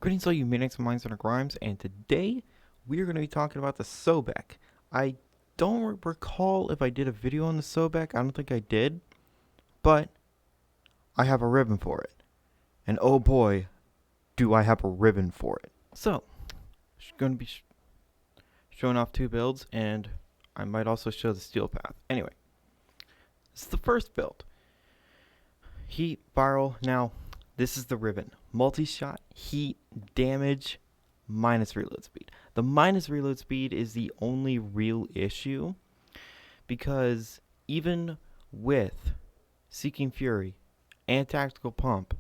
Greetings all you maniacs and minds and crimes, and today we are going to be talking about the Sobek. I don't recall if I did a video on the Sobek. I don't think I did, but I have a ribbon for it. And oh boy, do I have a ribbon for it. So, going to be showing off two builds, and I might also show the steel path. Anyway, this is the first build. Heat, viral. Now, this is the ribbon. Multi-shot, heat, damage, minus reload speed. The minus reload speed is the only real issue, because even with Seeking Fury and Tactical Pump,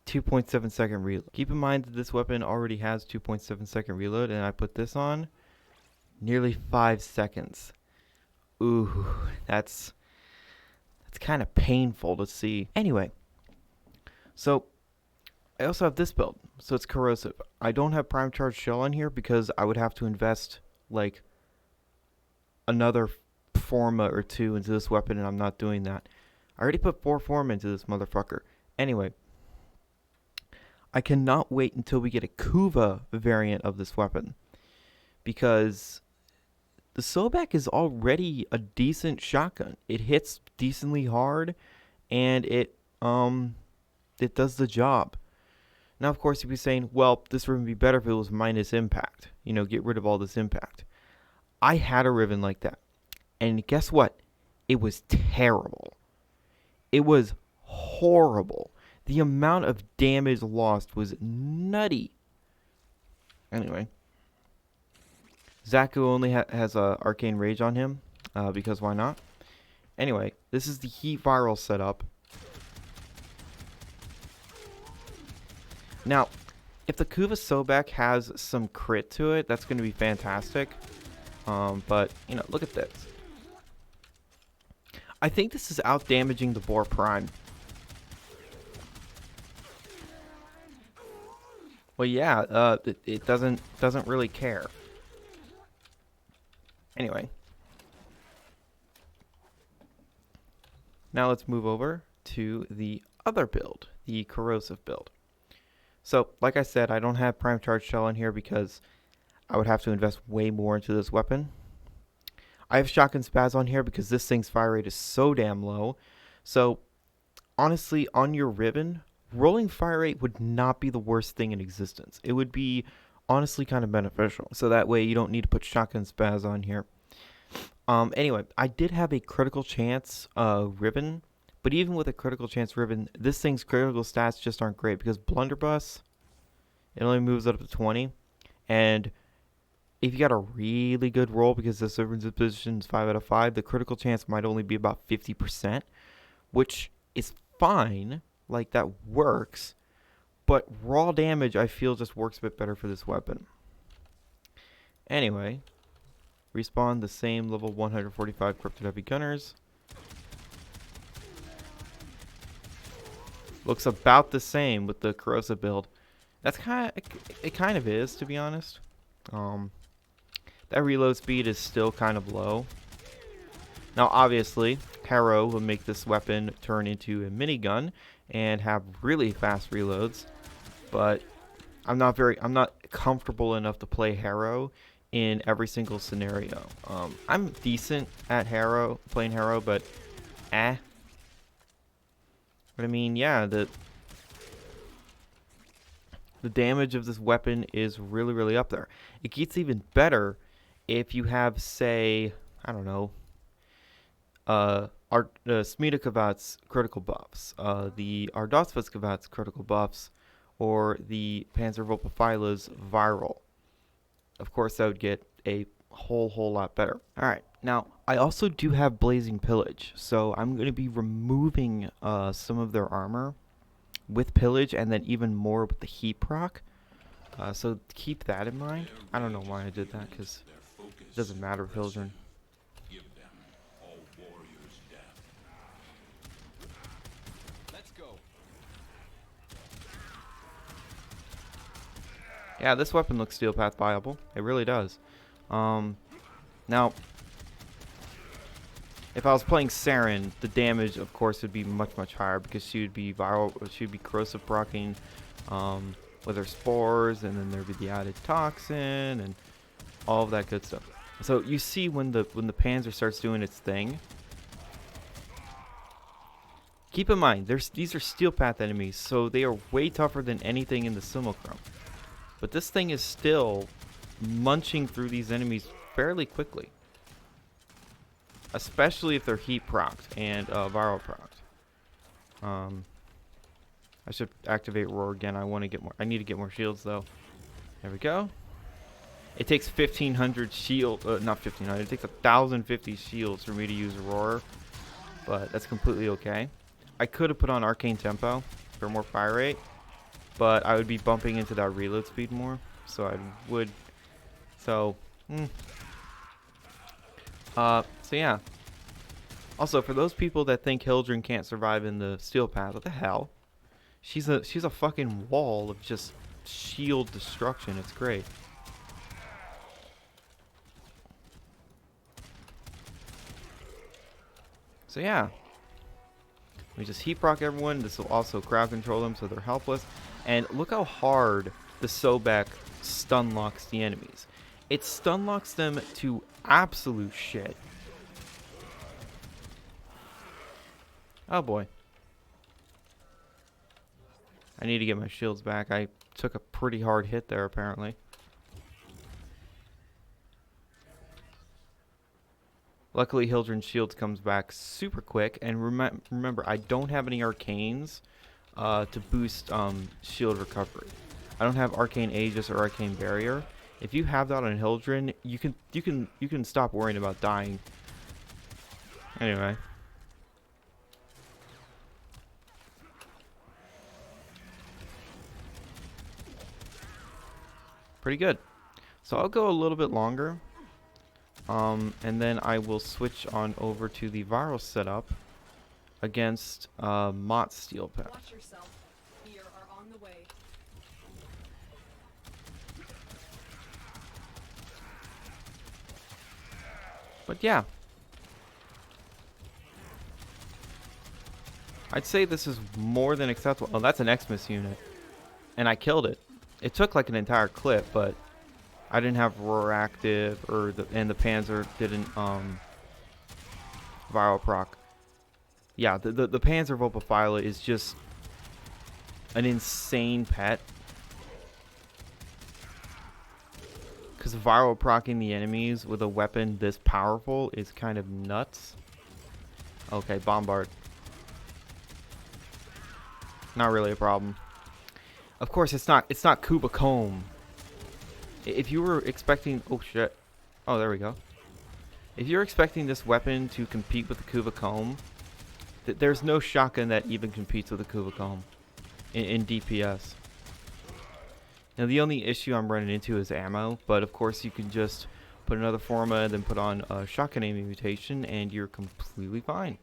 2.7 second reload. Keep in mind that this weapon already has 2.7 second reload, and I put this on nearly 5 seconds. Ooh, that's kind of painful to see. Anyway, so I also have this build, so it's Corrosive. I don't have Prime Charge Shell on here because I would have to invest like another Forma or two into this weapon, and I'm not doing that. I already put 4 Forma into this motherfucker. Anyway, I cannot wait until we get a Kuva variant of this weapon, because the Sobek is already a decent shotgun. It hits decently hard, and it does the job. Now, of course, you'd be saying, well, this ribbon would be better if it was minus impact. You know, get rid of all this impact. I had a ribbon like that. And guess what? It was terrible. It was horrible. The amount of damage lost was nutty. Anyway. Zaku only has Arcane Rage on him, because why not? Anyway, this is the heat viral setup. Now, if the Kuva Sobek has some crit to it, that's going to be fantastic. But, you know, look at this. I think this is out-damaging the Boar Prime. Well, yeah, it doesn't really care. Anyway. Now let's move over to the other build, the Corrosive build. So, like I said, I don't have Prime Charge Shell in here because I would have to invest way more into this weapon. I have Shotgun Spaz on here because this thing's fire rate is so damn low. So, honestly, on your ribbon, rolling fire rate would not be the worst thing in existence. It would be honestly kind of beneficial. So that way you don't need to put Shotgun Spaz on here. Anyway, I did have a critical chance ribbon. But even with a critical chance ribbon, this thing's critical stats just aren't great, because Blunderbuss, it only moves up to 20. And if you got a really good roll, because this ribbon's position is 5 out of 5, the critical chance might only be about 50%, which is fine. Like, that works. But raw damage, I feel, just works a bit better for this weapon. Anyway, respawn the same level 145 Cryptid Heavy Gunners. Looks about the same with the Corrosive build. That's it kind of is, to be honest. That reload speed is still kind of low. Now, obviously, Hero will make this weapon turn into a minigun and have really fast reloads, but I'm not comfortable enough to play Hero in every single scenario. I'm decent at playing Hero, but But I mean, yeah, the damage of this weapon is really, really up there. It gets even better if you have, say, I don't know, Smedikovat's critical buffs, the Ardosvetskovat's critical buffs, or the Panzervopophila's viral. Of course, that would get a whole lot better. Alright, now I also do have Blazing Pillage, so I'm going to be removing some of their armor with Pillage, and then even more with the heat proc. So keep that in mind. I don't know why I did that, because it doesn't matter with Pillage. Yeah, this weapon looks steel path viable. It really does. Now, if I was playing Saren, the damage, of course, would be much higher, because she would be viral. She would be corrosive proccing with their spores, and then there'd be the added toxin and all of that good stuff. So you see when the Panzer starts doing its thing. Keep in mind, these are Steel Path enemies, so they are way tougher than anything in the Simulacrum. But this thing is still munching through these enemies fairly quickly. Especially if they're heat procced and viral procced. I should activate Roar again. I need to get more shields though. There we go. It takes 1,500 shield, not 1,500. It takes 1,050 shields for me to use Roar, but that's completely okay. I could have put on Arcane Tempo for more fire rate, but I would be bumping into that reload speed more, so I would. So yeah. Also, for those people that think Hildren can't survive in the Steel Path, what the hell? She's a fucking wall of just shield destruction. It's great. So yeah. We just heat proc everyone. This will also crowd control them so they're helpless. And look how hard the Sobek stun locks the enemies. It stun locks them to absolute shit. Oh boy. I need to get my shields back. I took a pretty hard hit there apparently. Luckily, Hildren's shields comes back super quick, and remember, I don't have any arcanes to boost shield recovery. I don't have Arcane Aegis or Arcane Barrier. If you have that on Hildren, you can stop worrying about dying. Anyway, pretty good. So I'll go a little bit longer. And then I will switch on over to the viral setup against Mott Steel Path. Watch yourself. We are on the way. But yeah, I'd say this is more than acceptable. Oh, that's an Xmas unit, and I killed it. It took like an entire clip, but I didn't have Roar active, and the Panzer didn't viral proc. Yeah, the Panzer Vulpaphyla is just an insane pet. Because viral procking the enemies with a weapon this powerful is kind of nuts. Okay, Bombard. Not really a problem. Of course, it's not Kuba Comb. If you were expecting... Oh, shit. Oh, there we go. If you're expecting this weapon to compete with the Kuba Comb, there's no shotgun that even competes with the Kuba Comb in DPS. Now, the only issue I'm running into is ammo, but of course you can just put another Forma and then put on a shotgun aiming mutation, and you're completely fine.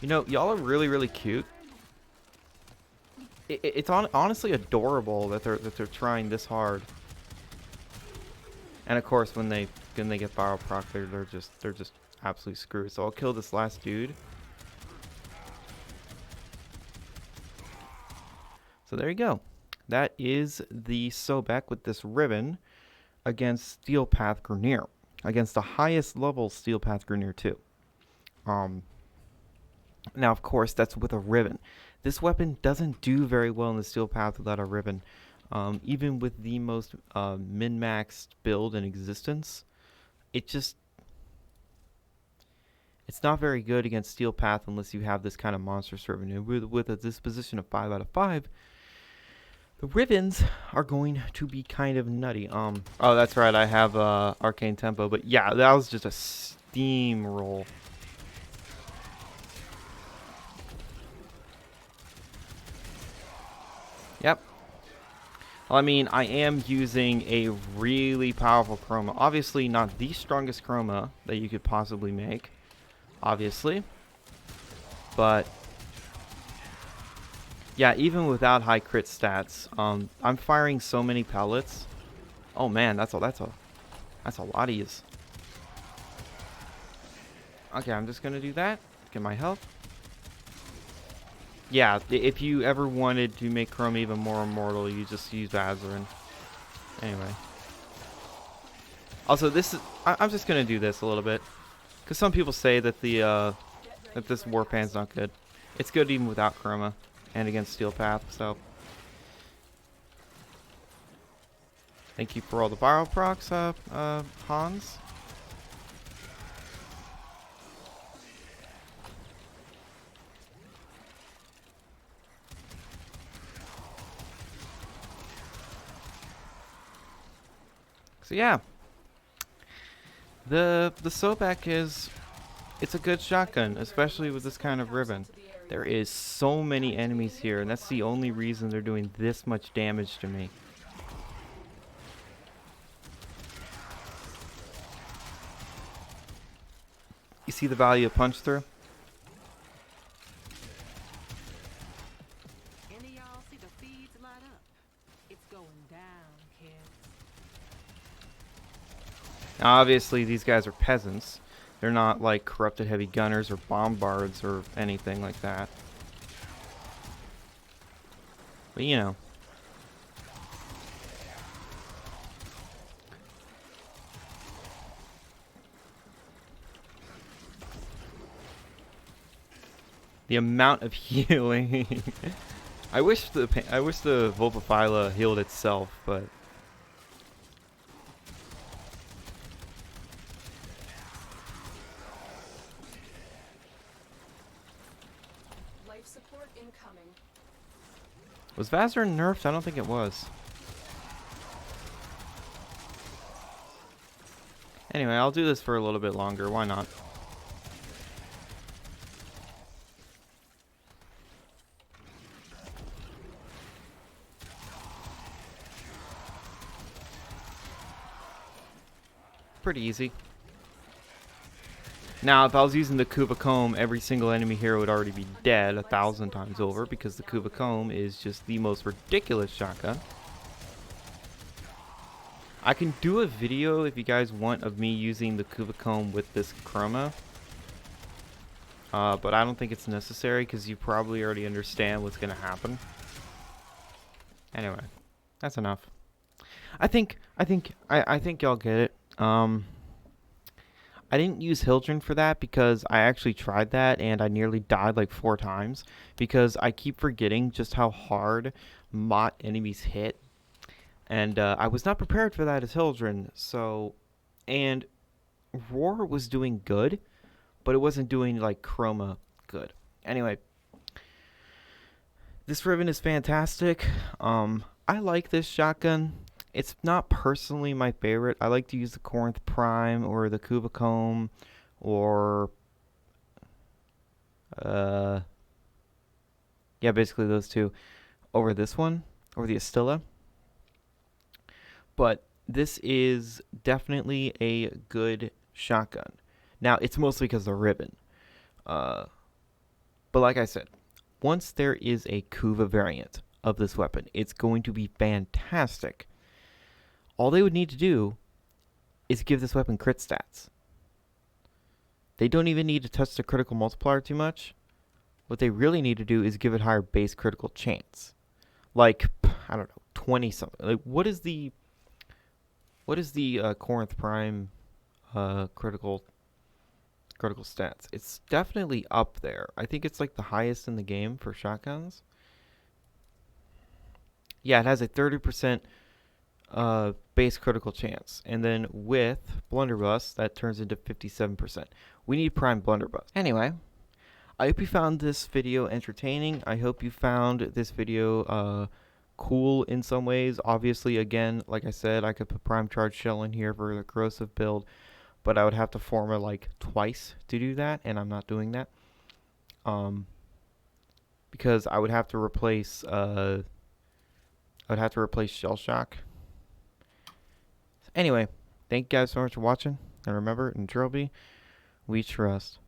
You know, y'all are really, really cute. It's honestly adorable that they're trying this hard. And of course, when they get viral proc, they're just absolutely screwed. So I'll kill this last dude. So there you go. That is the Sobek with this ribbon against Steel Path Grineer, against the highest level Steel Path Grineer too. Now of course that's with a ribbon. This weapon doesn't do very well in the Steel Path without a ribbon. Even with the most min-maxed build in existence, it's not very good against Steel Path unless you have this kind of monstrous ribbon. And with a disposition of 5 out of 5, the ribbons are going to be kind of nutty. Oh, that's right, I have Arcane Tempo, but yeah, that was just a steamroll. Yep. Well, I mean, I am using a really powerful Chroma. Obviously, not the strongest Chroma that you could possibly make. Obviously. But yeah, even without high crit stats, I'm firing so many pellets. Oh man, that's a lot of these. Okay, I'm just gonna do that. Get my health. Yeah, if you ever wanted to make Chroma even more immortal, you just use Vazarin. Anyway. Also, this is I'm just gonna do this a little bit, because some people say that that this Warframe's not good. It's good even without Chroma and against Steel Path. So thank you for all the viral procs, Hans. So yeah, the Sobek it's a good shotgun, especially with this kind of ribbon. There is so many enemies here, and that's the only reason they're doing this much damage to me. You see the value of punch through? Any of y'all see the feeds light up? It's going down, kids. Now, obviously, these guys are peasants. They're not like corrupted heavy gunners or bombards or anything like that. But you know. The amount of healing. I wish the Vulpaphyla healed itself, but Life support incoming. was Vazarin nerfed? I don't think it was. Anyway, I'll do this for a little bit longer. Why not? Pretty easy. Now, if I was using the Kuva Comb, every single enemy here would already be dead 1,000 times over, because the Kuva Comb is just the most ridiculous shotgun. I can do a video if you guys want of me using the Kuva Comb with this Chroma. But I don't think it's necessary, because you probably already understand what's going to happen. Anyway, that's enough. I think y'all get it. I didn't use Hildren for that because I actually tried that and I nearly died like 4 times because I keep forgetting just how hard Mott enemies hit. And I was not prepared for that as Hildren. So, and Roar was doing good, but it wasn't doing like Chroma good. Anyway, this ribbon is fantastic. I like this shotgun. It's not personally my favorite. I like to use the Corinth Prime or the Kuva Comb or yeah, basically those two over this one or the Astilla. But this is definitely a good shotgun. Now, it's mostly because of the ribbon. But like I said, once there is a Kuva variant of this weapon, it's going to be fantastic. All they would need to do is give this weapon crit stats. They don't even need to touch the critical multiplier too much. What they really need to do is give it higher base critical chance. Like, I don't know, 20 something. Like, what is the Corinth Prime critical stats? It's definitely up there. I think it's like the highest in the game for shotguns. Yeah, it has a 30% base critical chance, and then with blunderbuss that turns into 57%. We need prime blunderbuss. Anyway, I hope you found this video entertaining. I hope you found this video cool in some ways. Obviously, again, like I said, I could put prime charge shell in here for the corrosive build, but I would have to form it like twice to do that, and I'm not doing that. Because I would have to replace shell shock. Anyway, thank you guys so much for watching, and remember, in Trilby, we trust.